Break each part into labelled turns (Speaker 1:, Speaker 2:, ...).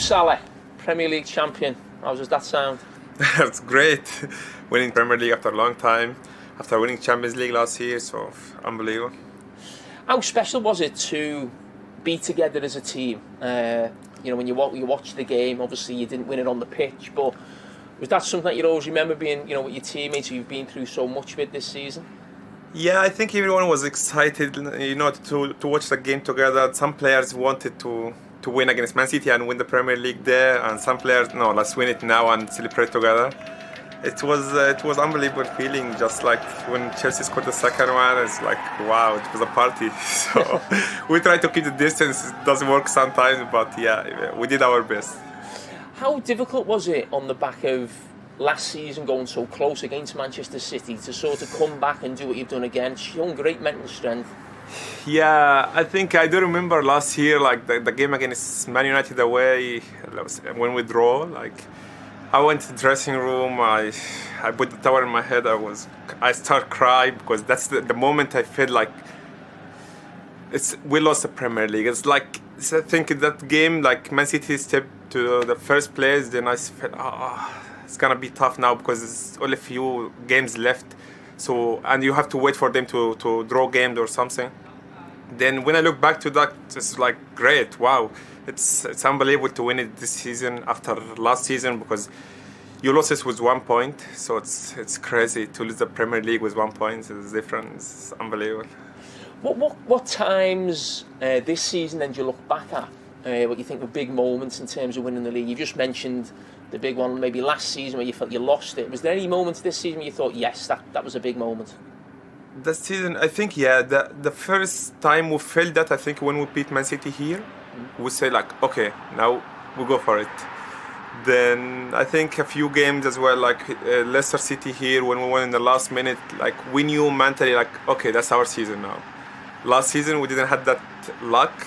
Speaker 1: Salah, Premier League champion. How does that sound?
Speaker 2: It's great. Winning Premier League after a long time, after winning Champions League last year, so unbelievable.
Speaker 1: How special was it to be together as a team? You know, when you watch the game, obviously you didn't win it on the pitch, but was that something that you always remember being, you know, with your teammates who you've been through so much with this season?
Speaker 2: Yeah, I think everyone was excited, you know, to watch the game together. Some players wanted to win against Man City and win the Premier League there, and some players, no, let's win it now and celebrate together. It was unbelievable feeling, just like when Chelsea scored the second one. It's like, wow, it was a party. So we try to keep the distance. It doesn't work sometimes, but yeah, we did our best.
Speaker 1: How difficult was it on the back of last season going so close against Manchester City to sort of come back and do what you've done again, shown great mental strength?
Speaker 2: Yeah, I think I do remember last year, like the game against Man United away, when we draw, like I went to the dressing room, I put the towel in my head, I start crying because that's the moment I feel like we lost the Premier League. It's like, I think in that game, like Man City stepped to the first place, then I felt, it's gonna be tough now because there's only a few games left. So, and you have to wait for them to draw games or something. Then when I look back to that, it's like, great, wow. It's unbelievable to win it this season after last season, because you lost it with 1 point. So it's crazy to lose the Premier League with 1 point. It's different. It's unbelievable.
Speaker 1: What times this season then do you look back at? What you think were big moments in terms of winning the league? You just mentioned the big one maybe last season where you felt you lost it. Was there any moments this season where you thought, yes, that was a big moment?
Speaker 2: This season, I think, yeah, the first time we felt that, I think when we beat Man City here, we say like, okay, now we go for it. Then I think a few games as well, like Leicester City here, when we won in the last minute, like we knew mentally, like, okay, that's our season now. Last season we didn't have that luck.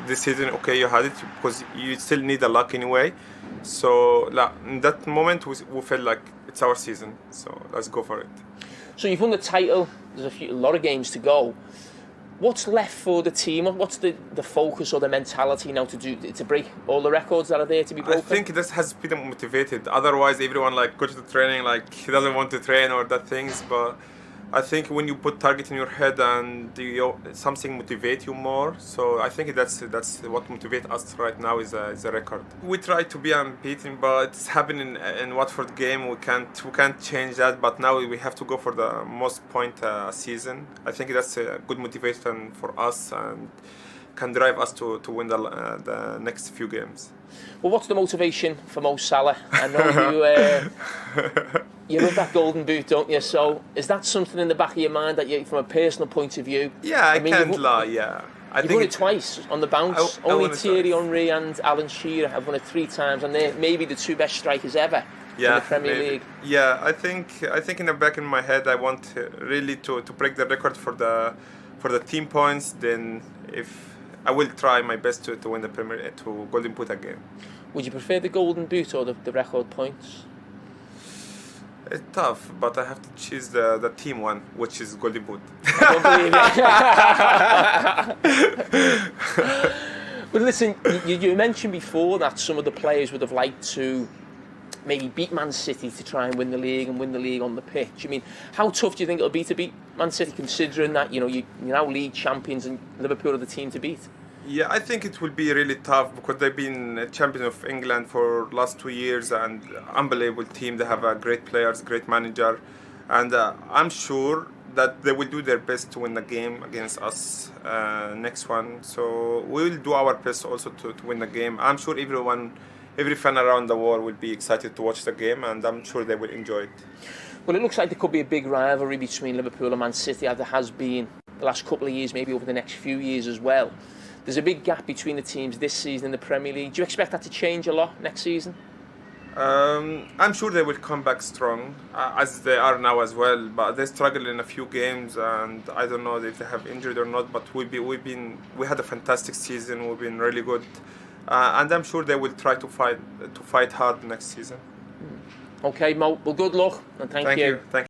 Speaker 2: This season, okay, you had it because you still need the luck anyway. So in that moment we felt like it's our season, so let's go for it.
Speaker 1: So you've won the title, there's a lot of games to go. What's left for the team? What's the focus or the mentality now to break all the records that are there to be broken?
Speaker 2: I think this has been motivated. Otherwise, everyone like go to the training, like he doesn't want to train or that things. But I think when you put target in your head and something motivates you more. So I think that's what motivates us right now is a record. We try to be unbeaten, but it's happening in Watford game. We can't change that. But now we have to go for the most point a season. I think that's a good motivation for us and can drive us to win the next few games.
Speaker 1: Well, what's the motivation for Mo Salah? I know you love that golden boot, don't you? So is that something in the back of your mind that you, from a personal point of view?
Speaker 2: Yeah, I can't lie, yeah.
Speaker 1: You've won it twice on the bounce. Only Thierry Henry and Alan Shearer have won it 3 times, and they're maybe the 2 best strikers ever in the Premier League.
Speaker 2: Yeah, I think in the back of my head I want really to break the record for the team points. Then if I will try my best to win the Premier to Golden Boot again.
Speaker 1: Would you prefer the Golden Boot or the record points?
Speaker 2: It's tough, but I have to choose the team one, which is Golden Boot.
Speaker 1: I don't believe it. But listen, you mentioned before that some of the players would have liked to maybe beat Man City to try and win the league and win the league on the pitch. I mean, how tough do you think it'll be to beat Man City, considering that you're now league champions and Liverpool are the team to beat?
Speaker 2: Yeah, I think it will be really tough because they've been champions of England for last 2 years and unbelievable team. They have great players, great manager, and I'm sure that they will do their best to win the game against us next one. So we will do our best also to win the game. I'm sure every fan around the world will be excited to watch the game, and I'm sure they will enjoy it.
Speaker 1: Well, it looks like there could be a big rivalry between Liverpool and Man City, as there has been the last couple of years, maybe over the next few years as well. There's a big gap between the teams this season in the Premier League. Do you expect that to change a lot next season?
Speaker 2: I'm sure they will come back strong, as they are now as well. But they struggled in a few games, and I don't know if they have injured or not. But we had a fantastic season. We've been really good, and I'm sure they will try to fight hard next season.
Speaker 1: Okay, Mo. Well, good luck and thank you.
Speaker 2: Thank you.